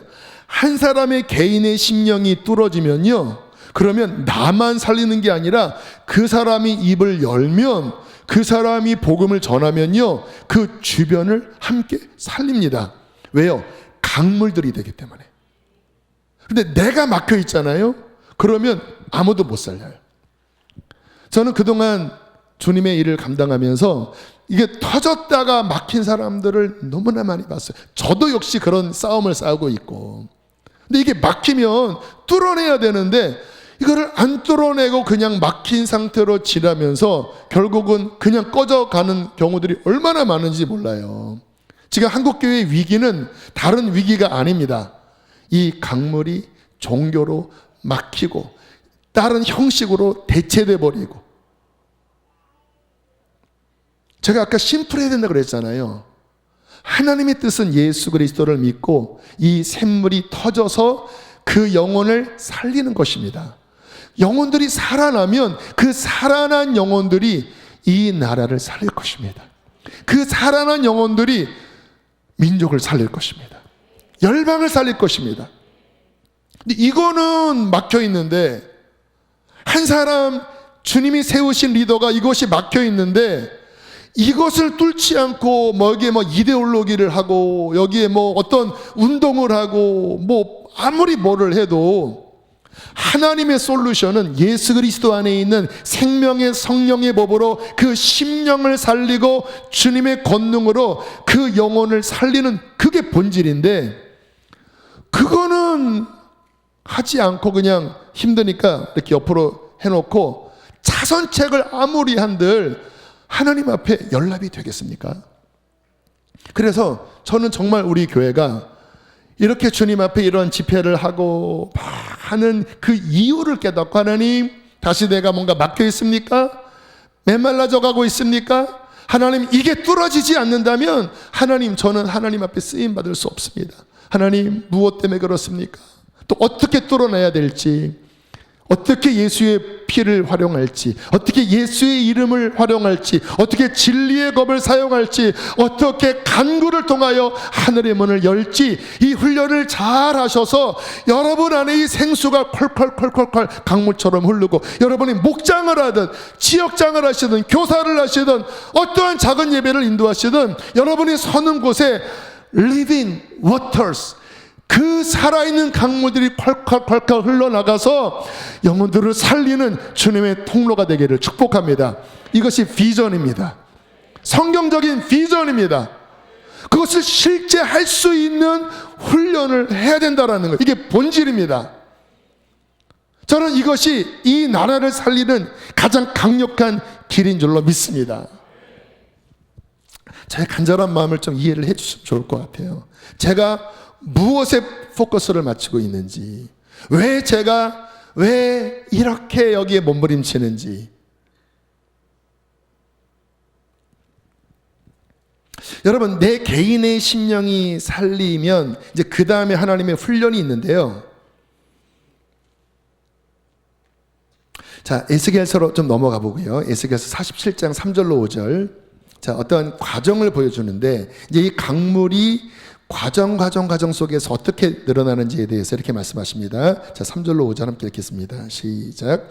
한 사람의 개인의 심령이 뚫어지면요, 그러면 나만 살리는 게 아니라 그 사람이 입을 열면, 그 사람이 복음을 전하면요, 그 주변을 함께 살립니다. 왜요? 강물들이 되기 때문에. 근데 내가 막혀 있잖아요. 그러면 아무도 못 살려요. 저는 그동안 주님의 일을 감당하면서 이게 터졌다가 막힌 사람들을 너무나 많이 봤어요. 저도 역시 그런 싸움을 싸우고 있고. 근데 이게 막히면 뚫어내야 되는데 이거를 안 뚫어내고 그냥 막힌 상태로 지나면서 결국은 그냥 꺼져가는 경우들이 얼마나 많은지 몰라요. 지금 한국교회의 위기는 다른 위기가 아닙니다. 이 강물이 종교로 막히고 다른 형식으로 대체돼 버리고. 제가 아까 심플해야 된다고 그랬잖아요. 하나님의 뜻은 예수 그리스도를 믿고 이 샘물이 터져서 그 영혼을 살리는 것입니다. 영혼들이 살아나면 그 살아난 영혼들이 이 나라를 살릴 것입니다. 그 살아난 영혼들이 민족을 살릴 것입니다. 열방을 살릴 것입니다. 근데 이거는 막혀 있는데, 한 사람 주님이 세우신 리더가 이것이 막혀 있는데 이것을 뚫지 않고 여기에 이데올로기를 하고 여기에 어떤 운동을 하고 아무리 뭐를 해도 하나님의 솔루션은 예수 그리스도 안에 있는 생명의 성령의 법으로 그 심령을 살리고 주님의 권능으로 그 영혼을 살리는, 그게 본질인데, 그거는 하지 않고 그냥 힘드니까 이렇게 옆으로 해놓고 차선책을 아무리 한들 하나님 앞에 연락이 되겠습니까? 그래서 저는 정말 우리 교회가 이렇게 주님 앞에 이런 집회를 하고 하는 그 이유를 깨닫고, 하나님, 다시 내가 뭔가 막혀 있습니까? 메말라져 가고 있습니까? 하나님, 이게 뚫어지지 않는다면 하나님, 저는 하나님 앞에 쓰임 받을 수 없습니다. 하나님, 무엇 때문에 그렇습니까? 또 어떻게 뚫어내야 될지, 어떻게 예수의 피를 활용할지, 어떻게 예수의 이름을 활용할지, 어떻게 진리의 법을 사용할지, 어떻게 간구를 통하여 하늘의 문을 열지, 이 훈련을 잘 하셔서 여러분 안에 이 생수가 콸콸콸콸콸 강물처럼 흐르고, 여러분이 목장을 하든 지역장을 하시든 교사를 하시든 어떠한 작은 예배를 인도하시든 여러분이 서는 곳에 living waters, 그 살아있는 강물들이 콸콸콸콸 흘러나가서 영혼들을 살리는 주님의 통로가 되기를 축복합니다. 이것이 비전입니다. 성경적인 비전입니다. 그것을 실제 할 수 있는 훈련을 해야 된다는 것, 이게 본질입니다. 저는 이것이 이 나라를 살리는 가장 강력한 길인 줄로 믿습니다. 제 간절한 마음을 좀 이해를 해 주시면 좋을 것 같아요. 제가 무엇에 포커스를 맞추고 있는지, 왜 이렇게 여기에 몸부림치는지. 여러분, 내 개인의 심령이 살리면 이제 그 다음에 하나님의 훈련이 있는데요. 자, 에스겔서로 좀 넘어가 보고요. 에스겔서 47장 3절로 5절. 자, 어떤 과정을 보여주는데, 이제 이 강물이 과정 속에서 어떻게 늘어나는지에 대해서 이렇게 말씀하십니다. 자, 3절로 5절 함께 읽겠습니다. 시작.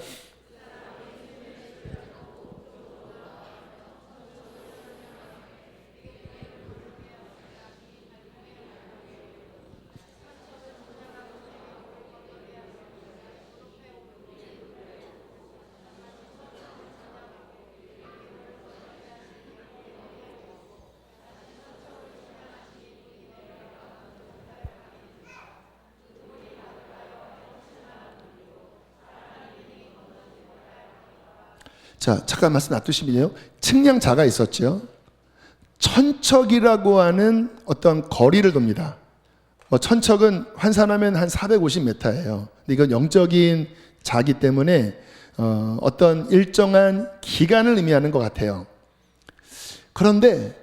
자, 잠깐 말씀 놔두시면요, 측량자가 있었죠. 천척이라고 하는 어떤 거리를 돕니다. 천척은 환산하면 한 450m예요. 근데 이건 영적인 자기 때문에 어떤 일정한 기간을 의미하는 것 같아요. 그런데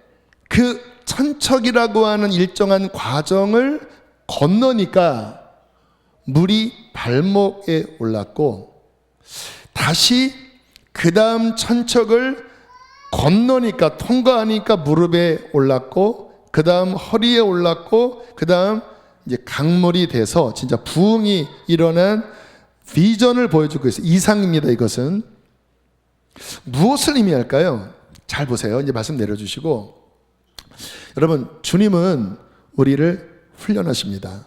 그 천척이라고 하는 일정한 과정을 건너니까 물이 발목에 올랐고, 다시 그 다음 천척을 건너니까, 통과하니까 무릎에 올랐고, 그 다음 허리에 올랐고, 그 다음 이제 강물이 돼서 진짜 부흥이 일어난 비전을 보여주고 있어요. 이상입니다. 이것은 무엇을 의미할까요? 잘 보세요. 이제 말씀 내려주시고, 여러분, 주님은 우리를 훈련하십니다.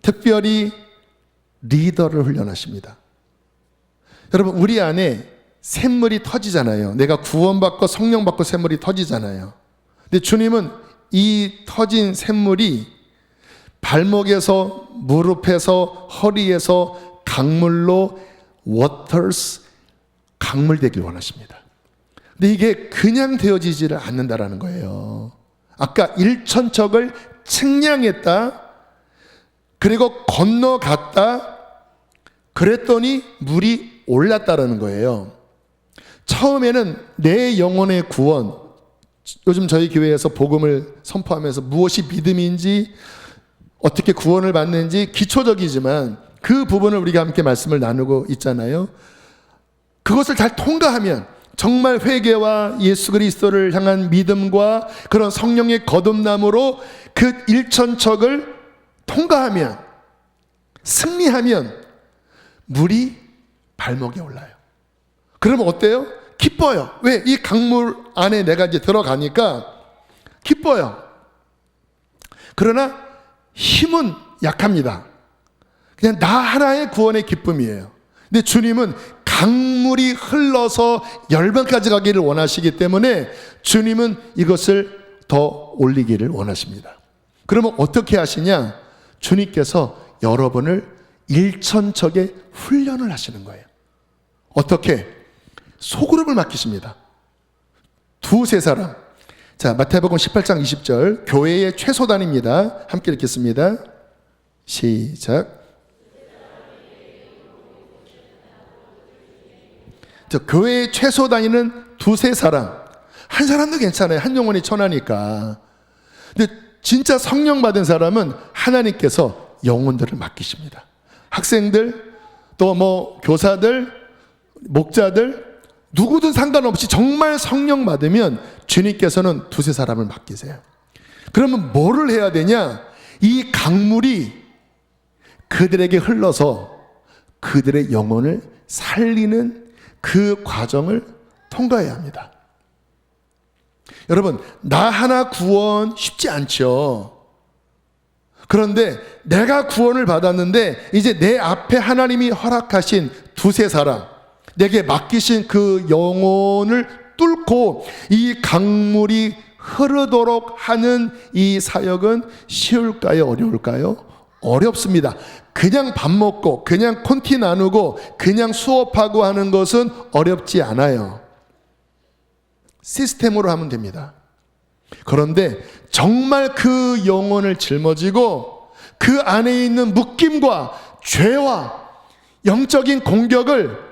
특별히 리더를 훈련하십니다. 여러분, 우리 안에 샘물이 터지잖아요. 내가 구원받고 성령 받고 샘물이 터지잖아요. 근데 주님은 이 터진 샘물이 발목에서, 무릎에서, 허리에서 강물로 waters, 강물 되길 원하십니다. 근데 이게 그냥 되어지지를 않는다라는 거예요. 아까 1천척을 측량했다, 그리고 건너갔다, 그랬더니 물이 올랐다라는 거예요. 처음에는 내 영혼의 구원, 요즘 저희 교회에서 복음을 선포하면서 무엇이 믿음인지, 어떻게 구원을 받는지 기초적이지만 그 부분을 우리가 함께 말씀을 나누고 있잖아요. 그것을 잘 통과하면, 정말 회개와 예수 그리스도를 향한 믿음과 그런 성령의 거듭남으로 그 일천척을 통과하면, 승리하면 물이 발목에 올라요. 그러면 어때요? 기뻐요. 왜? 이 강물 안에 내가 이제 들어가니까 기뻐요. 그러나 힘은 약합니다. 그냥 나 하나의 구원의 기쁨이에요. 근데 주님은 강물이 흘러서 열방까지 가기를 원하시기 때문에 주님은 이것을 더 올리기를 원하십니다. 그러면 어떻게 하시냐? 주님께서 여러분을 일천척의 훈련을 하시는 거예요. 어떻게? 소그룹을 맡기십니다. 두세 사람. 자, 마태복음 18장 20절, 교회의 최소단입니다. 함께 읽겠습니다. 시작. 저 교회의 최소단위는 두세 사람. 한 사람도 괜찮아요. 한 영혼이 천하니까. 근데 진짜 성령 받은 사람은 하나님께서 영혼들을 맡기십니다. 학생들, 또 뭐 교사들, 목자들, 누구든 상관없이 정말 성령 받으면 주님께서는 두세 사람을 맡기세요. 그러면 뭐를 해야 되냐? 이 강물이 그들에게 흘러서 그들의 영혼을 살리는 그 과정을 통과해야 합니다. 여러분, 나 하나 구원 쉽지 않죠. 그런데 내가 구원을 받았는데 이제 내 앞에 하나님이 허락하신 두세 사람, 내게 맡기신 그 영혼을 뚫고 이 강물이 흐르도록 하는 이 사역은 쉬울까요? 어려울까요? 어렵습니다. 그냥 밥 먹고 그냥 콘티 나누고 그냥 수업하고 하는 것은 어렵지 않아요. 시스템으로 하면 됩니다. 그런데 정말 그 영혼을 짊어지고 그 안에 있는 묶임과 죄와 영적인 공격을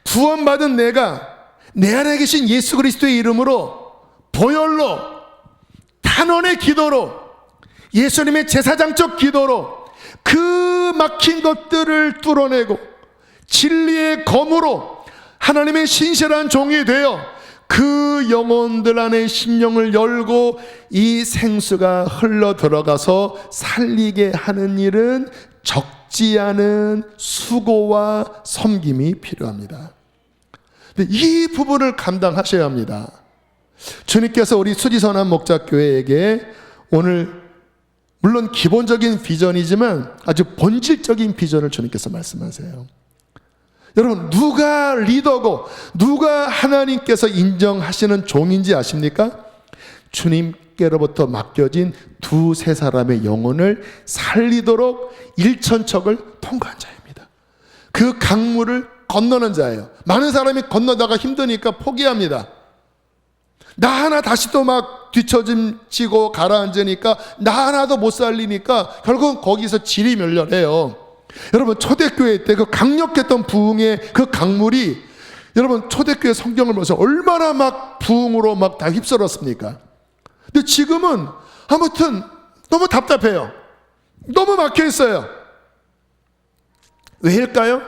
구원받은 내가 내 안에 계신 예수 그리스도의 이름으로 보혈로, 탄원의 기도로, 예수님의 제사장적 기도로 그 막힌 것들을 뚫어내고 진리의 검으로 하나님의 신실한 종이 되어 그 영혼들 안에 심령을 열고 이 생수가 흘러 들어가서 살리게 하는 일은 적지 않은 수고와 섬김이 필요합니다. 근데 이 부분을 감당하셔야 합니다. 주님께서 우리 수지선한 목자교회에게 오늘 물론 기본적인 비전이지만 아주 본질적인 비전을 주님께서 말씀하세요. 여러분, 누가 리더고 누가 하나님께서 인정하시는 종인지 아십니까? 주님께로부터 맡겨진 두세 사람의 영혼을 살리도록 일천척을 통과한 자입니다. 그 강물을 건너는 자예요. 많은 사람이 건너다가 힘드니까 포기합니다. 나 하나 다시 또 막 뒤처지고 가라앉으니까 나 하나도 못 살리니까 결국은 거기서 질이 멸렬해요. 여러분, 초대교회 때 그 강력했던 부흥의 그 강물이, 여러분 초대교회 성경을 보면서 얼마나 막 부흥으로 막 다 휩쓸었습니까? 근데 지금은 아무튼 너무 답답해요. 너무 막혀 있어요. 왜일까요?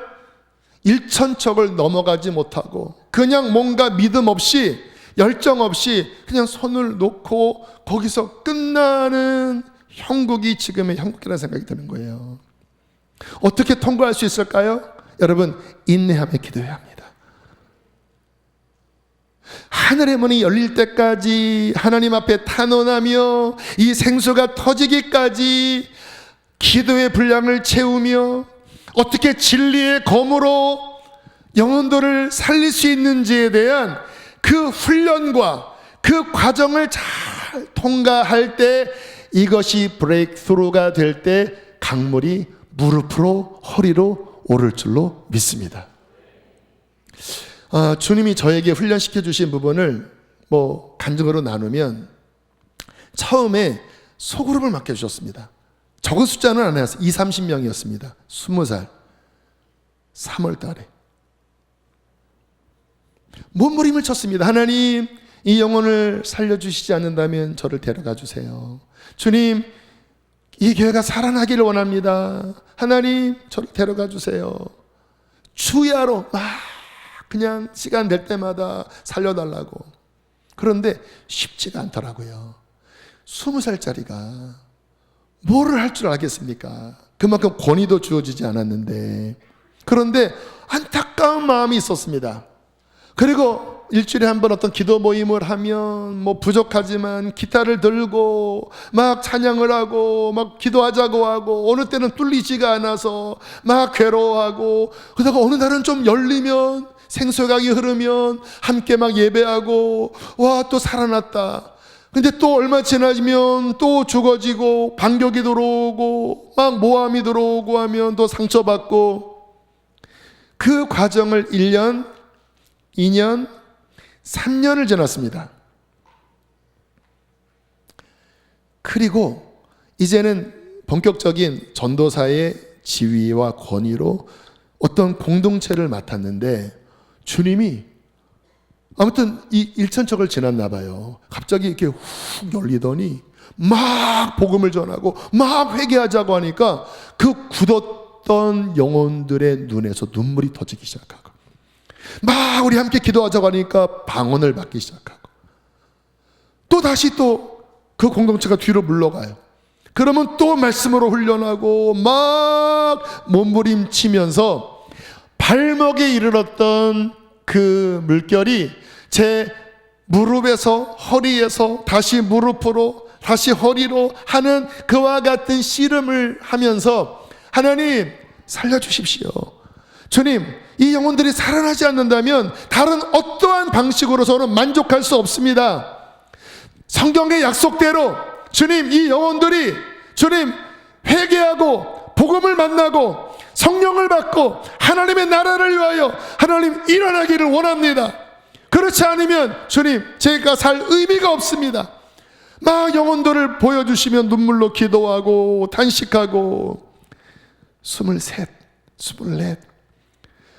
일천척을 넘어가지 못하고 그냥 뭔가 믿음 없이 열정 없이 그냥 손을 놓고 거기서 끝나는 형국이 지금의 형국이라는 생각이 드는 거예요. 어떻게 통과할 수 있을까요? 여러분, 인내하며 기도해야 합니다. 하늘의 문이 열릴 때까지 하나님 앞에 탄원하며 이 생수가 터지기까지 기도의 분량을 채우며 어떻게 진리의 검으로 영혼들을 살릴 수 있는지에 대한 그 훈련과 그 과정을 잘 통과할 때 이것이 브레이크스루가 될 때 강물이 무릎으로 허리로 오를 줄로 믿습니다. 주님이 저에게 훈련시켜 주신 부분을 뭐 간증으로 나누면 처음에 소그룹을 맡겨주셨습니다. 적은 숫자는 안 해왔어요. 20-30명이었습니다. 20살 3월 달에 몸부림을 쳤습니다. 하나님, 이 영혼을 살려주시지 않는다면 저를 데려가 주세요. 주님, 이 교회가 살아나기를 원합니다. 하나님, 저를 데려가 주세요. 주야로 막 그냥 시간 될 때마다 살려달라고. 그런데 쉽지가 않더라고요. 20살짜리가 뭐를 할 줄 알겠습니까? 그만큼 권위도 주어지지 않았는데. 그런데 안타까운 마음이 있었습니다. 그리고 일주일에 한 번 어떤 기도 모임을 하면 뭐 부족하지만 기타를 들고 막 찬양을 하고 막 기도하자고 하고, 어느 때는 뚫리지가 않아서 막 괴로워하고, 그러다가 어느 날은 좀 열리면 생수강이 흐르면 함께 막 예배하고, 와, 또 살아났다. 근데 또 얼마 지나면 또 죽어지고 반격이 들어오고 막 모함이 들어오고 하면 또 상처받고. 그 과정을 1년, 2년, 3년을 지났습니다. 그리고 이제는 본격적인 전도사의 지위와 권위로 어떤 공동체를 맡았는데, 주님이 아무튼 이 일천척을 지났나 봐요. 갑자기 이렇게 훅 열리더니 막 복음을 전하고 막 회개하자고 하니까 그 굳었던 영혼들의 눈에서 눈물이 터지기 시작하고, 막 우리 함께 기도하자고 하니까 방언을 받기 시작하고, 또 다시 또 그 공동체가 뒤로 물러가요. 그러면 또 말씀으로 훈련하고 막 몸부림치면서 발목에 이르렀던 그 물결이 제 무릎에서 허리에서 다시 무릎으로 다시 허리로 하는 그와 같은 씨름을 하면서, 하나님 살려주십시오. 주님, 이 영혼들이 살아나지 않는다면 다른 어떠한 방식으로서는 만족할 수 없습니다. 성경의 약속대로 주님, 이 영혼들이 주님 회개하고 복음을 만나고 성령을 받고 하나님의 나라를 위하여 하나님 일어나기를 원합니다. 그렇지 않으면 주님, 제가 살 의미가 없습니다. 막 영혼들을 보여주시면 눈물로 기도하고 단식하고 23, 24.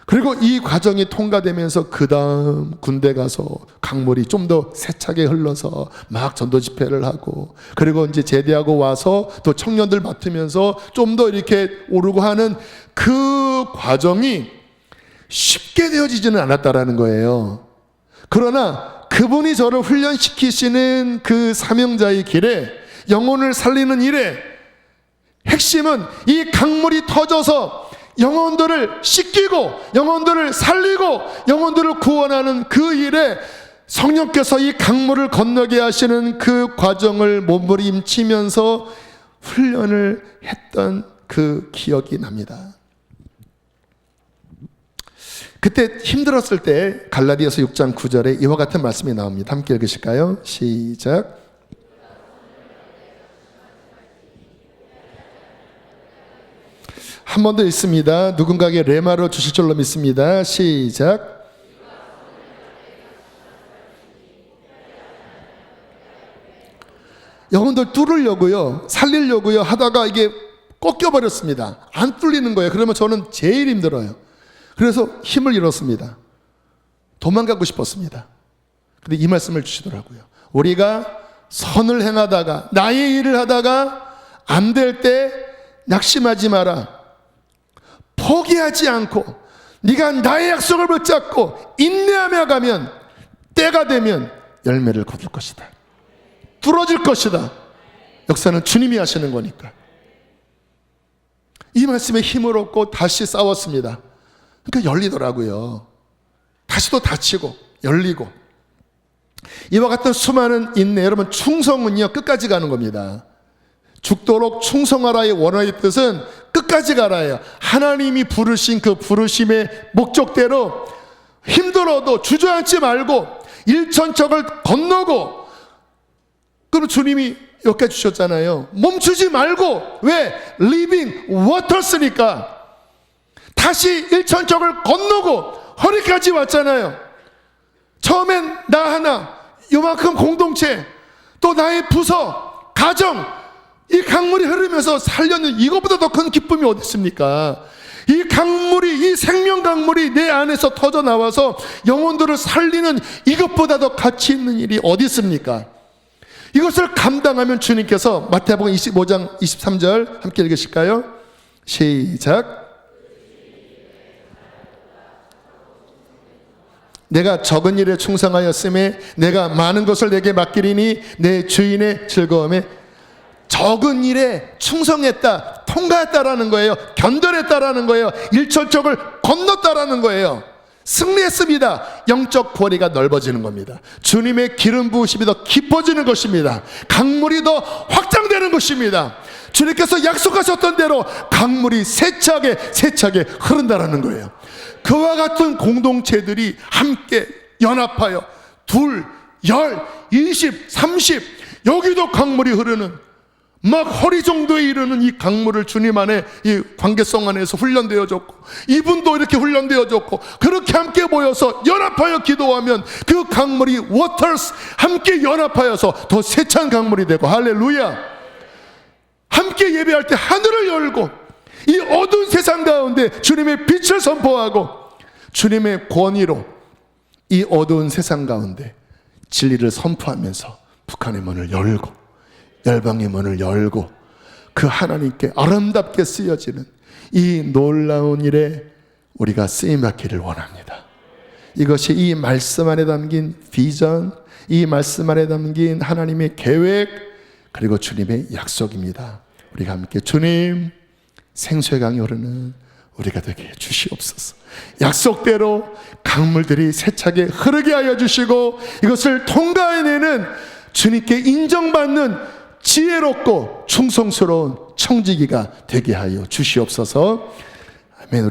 그리고 이 과정이 통과되면서 그 다음 군대 가서 강물이 좀 더 세차게 흘러서 막 전도 집회를 하고, 그리고 이제 제대하고 와서 또 청년들 맡으면서 좀 더 이렇게 오르고 하는 그 과정이 쉽게 되어지지는 않았다라는 거예요. 그러나 그분이 저를 훈련시키시는 그 사명자의 길에, 영혼을 살리는 일에 핵심은 이 강물이 터져서 영혼들을 씻기고 영혼들을 살리고 영혼들을 구원하는 그 일에 성령께서 이 강물을 건너게 하시는 그 과정을 몸부림치면서 훈련을 했던 그 기억이 납니다. 그때 힘들었을 때 갈라디아서 6장 9절에 이와 같은 말씀이 나옵니다. 함께 읽으실까요? 시작. 한 번 더 읽습니다. 누군가에게 레마로 주실 줄로 믿습니다. 시작. 영혼들 뚫으려고요, 살리려고요 하다가 이게 꺾여버렸습니다. 안 뚫리는 거예요. 그러면 저는 제일 힘들어요. 그래서 힘을 잃었습니다. 도망가고 싶었습니다. 근데 이 말씀을 주시더라고요. 우리가 선을 행하다가 나의 일을 하다가 안 될 때 낙심하지 마라. 포기하지 않고 네가 나의 약속을 붙잡고 인내하며 가면 때가 되면 열매를 거둘 것이다. 뚫어질 것이다. 역사는 주님이 하시는 거니까. 이 말씀에 힘을 얻고 다시 싸웠습니다. 그러니까 열리더라고요. 다시 또 다치고 열리고. 이와 같은 수많은 인내, 여러분 충성은요 끝까지 가는 겁니다. 죽도록 충성하라의 원어의 뜻은 끝까지 가라예요. 하나님이 부르신 그 부르심의 목적대로 힘들어도 주저앉지 말고 일천척을 건너고, 그럼 주님이 여기까지 주셨잖아요. 멈추지 말고. 왜? 리빙 워터스니까. 다시 일천척을 건너고 허리까지 왔잖아요. 처음엔 나 하나, 요만큼 공동체, 또 나의 부서, 가정, 이 강물이 흐르면서 살렸는 이것보다 더 큰 기쁨이 어디 있습니까? 이 강물이 이 생명 강물이 내 안에서 터져 나와서 영혼들을 살리는 이것보다 더 가치 있는 일이 어디 있습니까? 이것을 감당하면 주님께서 마태복음 25장 23절 함께 읽으실까요? 시작. 내가 적은 일에 충성하였음에 내가 많은 것을 내게 맡기리니 내 주인의 즐거움에. 적은 일에 충성했다, 통과했다라는 거예요. 견뎌냈다라는 거예요. 일천척을 건넜다라는 거예요. 승리했습니다. 영적 거리가 넓어지는 겁니다. 주님의 기름 부으심이 더 깊어지는 것입니다. 강물이 더 확장되는 것입니다. 주님께서 약속하셨던 대로 강물이 세차게 흐른다라는 거예요. 그와 같은 공동체들이 함께 연합하여 2, 10, 20, 30 여기도 강물이 흐르는 막 허리 정도에 이르는 이 강물을 주님 안에 이 관계성 안에서 훈련되어졌고 이분도 이렇게 훈련되어졌고 그렇게 함께 모여서 연합하여 기도하면 그 강물이 워터스 함께 연합하여서 더 세찬 강물이 되고 할렐루야. 함께 예배할 때 하늘을 열고 이 어두운 세상 가운데 주님의 빛을 선포하고 주님의 권위로 이 어두운 세상 가운데 진리를 선포하면서 북한의 문을 열고 열방의 문을 열고 그 하나님께 아름답게 쓰여지는 이 놀라운 일에 우리가 쓰임받기를 원합니다. 이것이 이 말씀 안에 담긴 비전, 이 말씀 안에 담긴 하나님의 계획, 그리고 주님의 약속입니다. 우리가 함께 주님 생수의 강이 흐르는 우리가 되게 해 주시옵소서. 약속대로 강물들이 세차게 흐르게 하여 주시고 이것을 통과해내는 주님께 인정받는 지혜롭고 충성스러운 청지기가 되게 하여 주시옵소서.